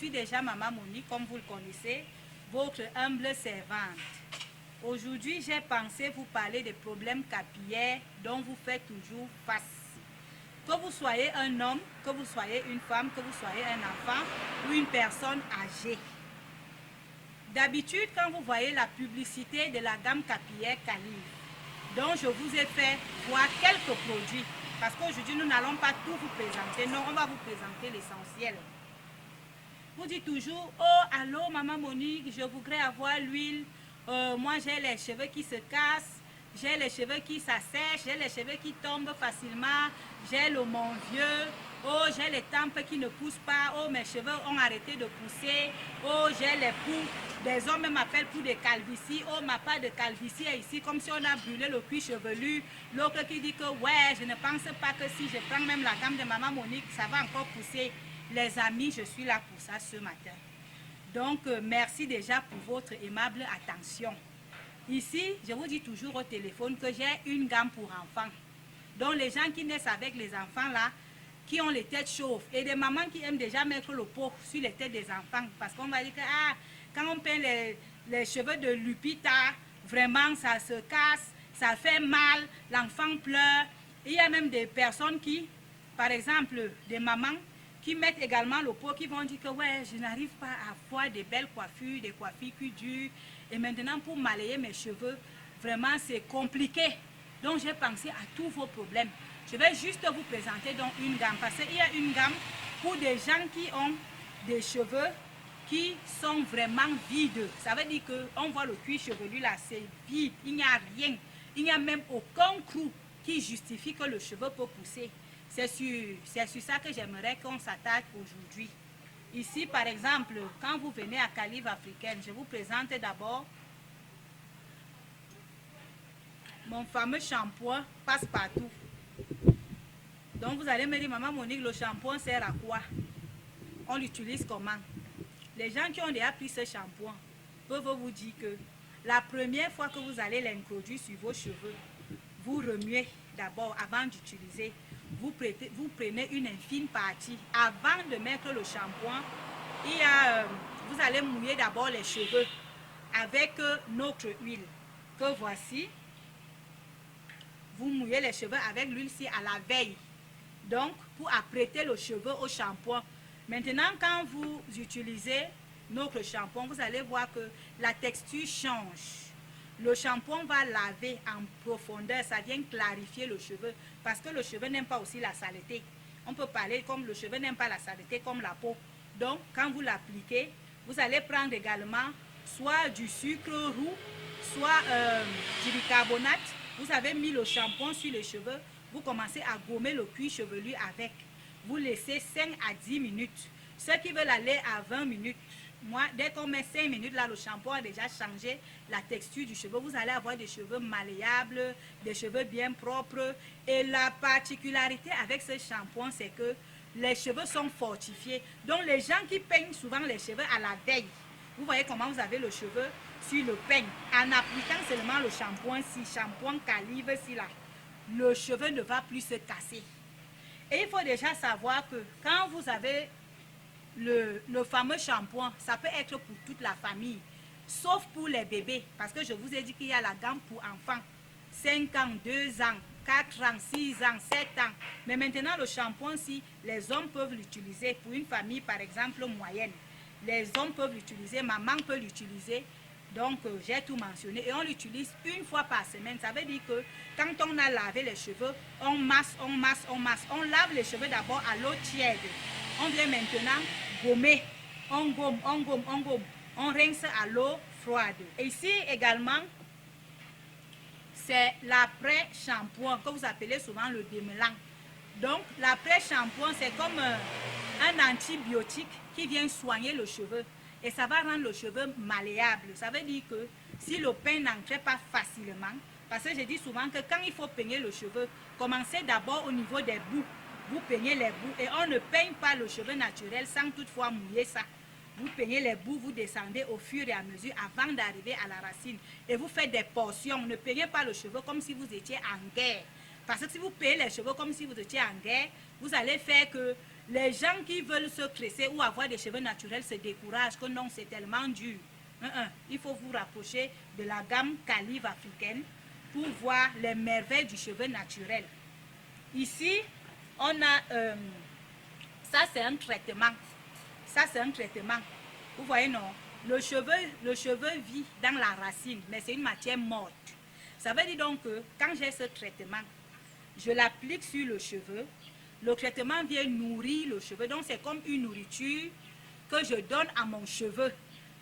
suis déjà Maman Monique, comme vous le connaissez, votre humble servante. Aujourd'hui, j'ai pensé vous parler des problèmes capillaires dont vous faites toujours face. Que vous soyez un homme, que vous soyez une femme, que vous soyez un enfant ou une personne âgée. D'habitude, quand vous voyez la publicité de la gamme capillaire Calive, dont je vous ai fait voir quelques produits, parce qu'aujourd'hui, nous n'allons pas tout vous présenter, non, on va vous présenter l'essentiel. Vous dites toujours, oh, allô, Maman Monique, je voudrais avoir l'huile. Moi, j'ai les cheveux qui se cassent, j'ai les cheveux qui s'assèchent, j'ai les cheveux qui tombent facilement, j'ai le mon vieux, oh, j'ai les tempes qui ne poussent pas, oh, mes cheveux ont arrêté de pousser, oh, j'ai les poux. Des hommes m'appellent pour des calvities, oh, ma part de calvitie est ici, comme si on a brûlé le cuir chevelu. L'autre qui dit que, ouais, je ne pense pas que si je prends même la gamme de Maman Monique, ça va encore pousser. Les amis, je suis là pour ça ce matin. Donc, merci déjà pour votre aimable attention. Ici, je vous dis toujours au téléphone que j'ai une gamme pour enfants. Donc, les gens qui naissent avec les enfants là, qui ont les têtes chauves, et des mamans qui aiment déjà mettre le pot sur les têtes des enfants, parce qu'on va dire que ah, quand on peint les cheveux de Lupita, vraiment ça se casse, ça fait mal, l'enfant pleure. Il y a même des personnes qui, par exemple, des mamans, qui mettent également le pot, qui vont dire que ouais, je n'arrive pas à avoir des belles coiffures, des coiffures qui durent. Et maintenant, pour malayer mes cheveux, vraiment, c'est compliqué. Donc, j'ai pensé à tous vos problèmes. Je vais juste vous présenter donc une gamme. Parce qu'il y a une gamme pour des gens qui ont des cheveux qui sont vraiment vides. Ça veut dire qu'on voit le cuir chevelu là, c'est vide. Il n'y a rien. Il n'y a même aucun clou qui justifie que le cheveu peut pousser. C'est sur ça que j'aimerais qu'on s'attaque aujourd'hui. Ici, par exemple, quand vous venez à Calive africaine, je vous présente d'abord mon fameux shampoing passe-partout. Donc, vous allez me dire, Maman Monique, le shampoing sert à quoi? On l'utilise comment? Les gens qui ont déjà pris ce shampoing peuvent vous dire que la première fois que vous allez l'introduire sur vos cheveux, vous remuez d'abord avant d'utiliser. Vous prenez une infime partie. Avant de mettre le shampoing, vous allez mouiller d'abord les cheveux avec notre huile que voici. Vous mouillez les cheveux avec l'huile-ci à la veille. Donc, pour apprêter le cheveu au shampoing. Maintenant, quand vous utilisez notre shampoing, vous allez voir que la texture change. Le shampoing va laver en profondeur, ça vient clarifier le cheveu parce que le cheveu n'aime pas aussi la saleté. On peut parler comme le cheveu n'aime pas la saleté comme la peau. Donc, quand vous l'appliquez, vous allez prendre également soit du sucre roux, soit du bicarbonate. Vous avez mis le shampoing sur les cheveux, vous commencez à gommer le cuir chevelu avec. Vous laissez 5 à 10 minutes. Ceux qui veulent aller à 20 minutes, moi, dès qu'on met 5 minutes, là, le shampoing a déjà changé la texture du cheveu. Vous allez avoir des cheveux malléables, des cheveux bien propres. Et la particularité avec ce shampoing, c'est que les cheveux sont fortifiés. Donc, les gens qui peignent souvent les cheveux à la veille, vous voyez comment vous avez le cheveu sur le peigne. En appliquant seulement le shampoing, shampoing Calive, là, le cheveu ne va plus se casser. Et il faut déjà savoir que quand vous avez le fameux shampoing, ça peut être pour toute la famille, sauf pour les bébés, parce que je vous ai dit qu'il y a la gamme pour enfants, 5 ans, 2 ans, 4 ans, 6 ans, 7 ans. Mais maintenant, le shampoing, si les hommes peuvent l'utiliser pour une famille, par exemple, moyenne, les hommes peuvent l'utiliser, maman peut l'utiliser. Donc, j'ai tout mentionné et on l'utilise une fois par semaine. Ça veut dire que quand on a lavé les cheveux, on masse, on masse, on masse. On lave les cheveux d'abord à l'eau tiède. On vient maintenant gommer. On gomme, on gomme, on gomme. On rince à l'eau froide. Et ici également, c'est l'après-shampoing que vous appelez souvent le démêlant. Donc, l'après-shampoing, c'est comme un antibiotique qui vient soigner le cheveu. Et ça va rendre le cheveu malléable. Ça veut dire que si le pain n'entrait pas facilement, parce que je dis souvent que quand il faut peigner le cheveu, commencez d'abord au niveau des bouts. Vous peignez les bouts et on ne peigne pas le cheveu naturel sans toutefois mouiller ça. Vous peignez les bouts, vous descendez au fur et à mesure avant d'arriver à la racine. Et vous faites des portions. Ne peignez pas le cheveu comme si vous étiez en guerre. Parce que si vous peignez les cheveux comme si vous étiez en guerre, vous allez faire que Les gens qui veulent se tresser ou avoir des cheveux naturels se découragent que non, c'est tellement dur. Il faut vous rapprocher de la gamme Calive africaine pour voir les merveilles du cheveu naturel. Ici, on a... ça, c'est un traitement. Ça, c'est un traitement. Vous voyez, non? Le cheveu vit dans la racine, mais c'est une matière morte. Ça veut dire donc que quand j'ai ce traitement, je l'applique sur le cheveu. Le traitement vient nourrir le cheveu. Donc, c'est comme une nourriture que je donne à mon cheveu.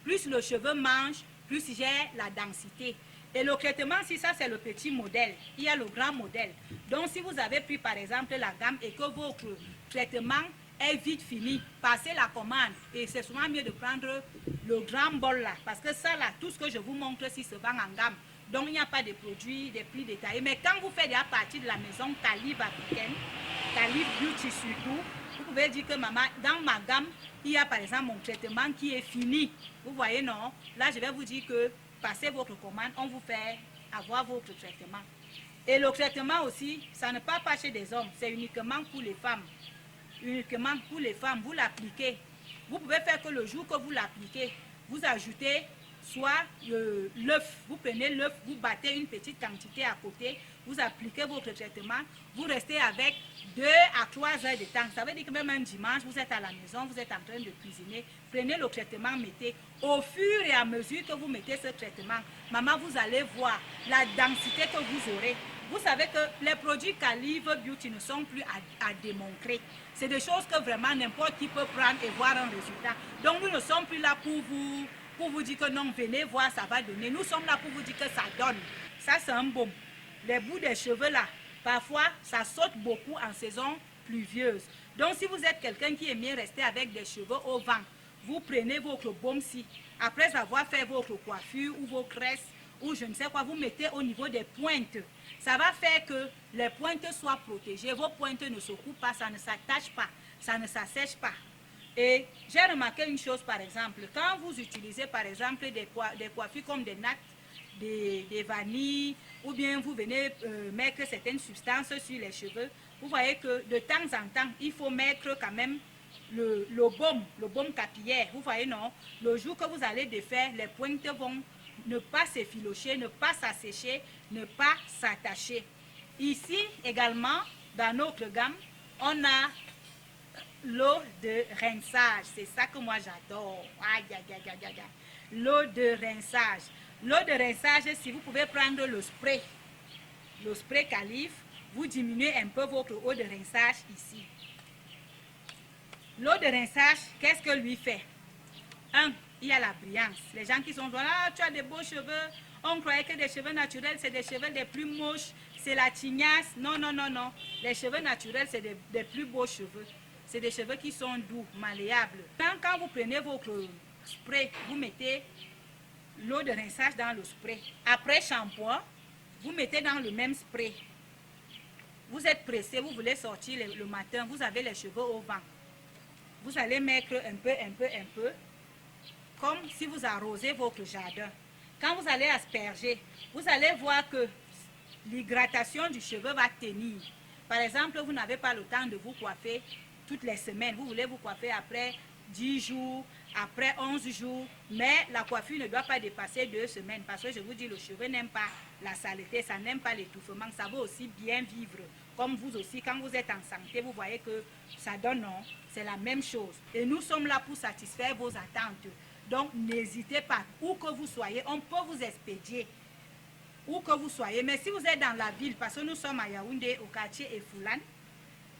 Plus le cheveu mange, plus j'ai la densité. Et le traitement, si ça, c'est le petit modèle. Il y a le grand modèle. Donc, si vous avez pris, par exemple, la gamme et que votre traitement est vite fini, passez la commande. Et c'est souvent mieux de prendre le grand bol là. Parce que ça, là, tout ce que je vous montre, si se vend en gamme. Donc, il n'y a pas de produits, des prix détaillés. Mais quand vous faites à partir de la maison Calive africaine, Calive Beauty surtout, vous pouvez dire que maman, dans ma gamme, il y a par exemple mon traitement qui est fini. Vous voyez, non? Là, je vais vous dire que passez votre commande, on vous fait avoir votre traitement. Et le traitement aussi, ça ne part pas chez des hommes, c'est uniquement pour les femmes. Uniquement pour les femmes, vous l'appliquez. Vous pouvez faire que le jour que vous l'appliquez, vous ajoutez soit l'œuf, vous prenez l'œuf, vous battez une petite quantité à côté, vous appliquez votre traitement, vous restez avec 2 à 3 heures de temps. Ça veut dire que même un dimanche, vous êtes à la maison, vous êtes en train de cuisiner, prenez le traitement, mettez. Au fur et à mesure que vous mettez ce traitement, maman, vous allez voir la densité que vous aurez. Vous savez que les produits Calive Beauty ne sont plus à démontrer. C'est des choses que vraiment n'importe qui peut prendre et voir un résultat. Donc nous ne sommes plus là pour vous dire que non, venez voir, ça va donner. Nous sommes là pour vous dire que ça donne. Ça, c'est un baume. Les bouts des cheveux là, parfois, ça saute beaucoup en saison pluvieuse. Donc si vous êtes quelqu'un qui aime bien rester avec des cheveux au vent, vous prenez votre baume-ci. Après avoir fait votre coiffure ou vos tresses, ou je ne sais quoi, vous mettez au niveau des pointes. Ça va faire que les pointes soient protégées, vos pointes ne se coupent pas, ça ne s'attache pas, ça ne s'assèche pas. Et j'ai remarqué une chose par exemple, quand vous utilisez par exemple des coiffures comme des nattes, des vanilles, ou bien vous venez mettre certaines substances sur les cheveux, vous voyez que de temps en temps, il faut mettre quand même le baume capillaire. Vous voyez, non? Le jour que vous allez défaire, les pointes vont ne pas s'effilocher, ne pas s'assécher, ne pas s'attacher. Ici également, dans notre gamme, on a l'eau de rinçage. C'est ça que moi j'adore. Aïe, aïe, aïe, aïe, aïe. L'eau de rinçage. L'eau de rinçage, si vous pouvez prendre le spray Calive, vous diminuez un peu votre eau de rinçage ici. L'eau de rinçage, qu'est-ce que lui fait? Il y a la brillance. Les gens qui sont là, tu as des beaux cheveux. On croyait que des cheveux naturels, c'est des cheveux les plus moches. C'est la tignasse. Non, non, non, non. Les cheveux naturels, c'est des plus beaux cheveux. C'est des cheveux qui sont doux, malléables. Quand vous prenez votre spray, vous mettez l'eau de rinçage dans le spray. Après shampoing, vous mettez dans le même spray. Vous êtes pressé, vous voulez sortir le matin, vous avez les cheveux au vent. Vous allez mettre un peu, comme si vous arrosez votre jardin. Quand vous allez asperger, vous allez voir que l'hydratation du cheveu va tenir. Par exemple, vous n'avez pas le temps de vous coiffer toutes les semaines. Vous voulez vous coiffer après 10 jours, après 11 jours, mais la coiffure ne doit pas dépasser 2 semaines parce que je vous dis, le cheveu n'aime pas la saleté, ça n'aime pas l'étouffement, ça veut aussi bien vivre. Comme vous aussi, quand vous êtes en santé, vous voyez que ça donne, non, c'est la même chose. Et nous sommes là pour satisfaire vos attentes. Donc, n'hésitez pas, où que vous soyez, on peut vous expédier, où que vous soyez. Mais si vous êtes dans la ville, parce que nous sommes à Yaoundé, au quartier Efoulan,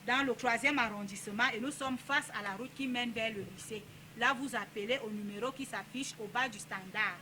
dans le 3e arrondissement, et nous sommes face à la route qui mène vers le lycée. Là, vous appelez au numéro qui s'affiche au bas du standard.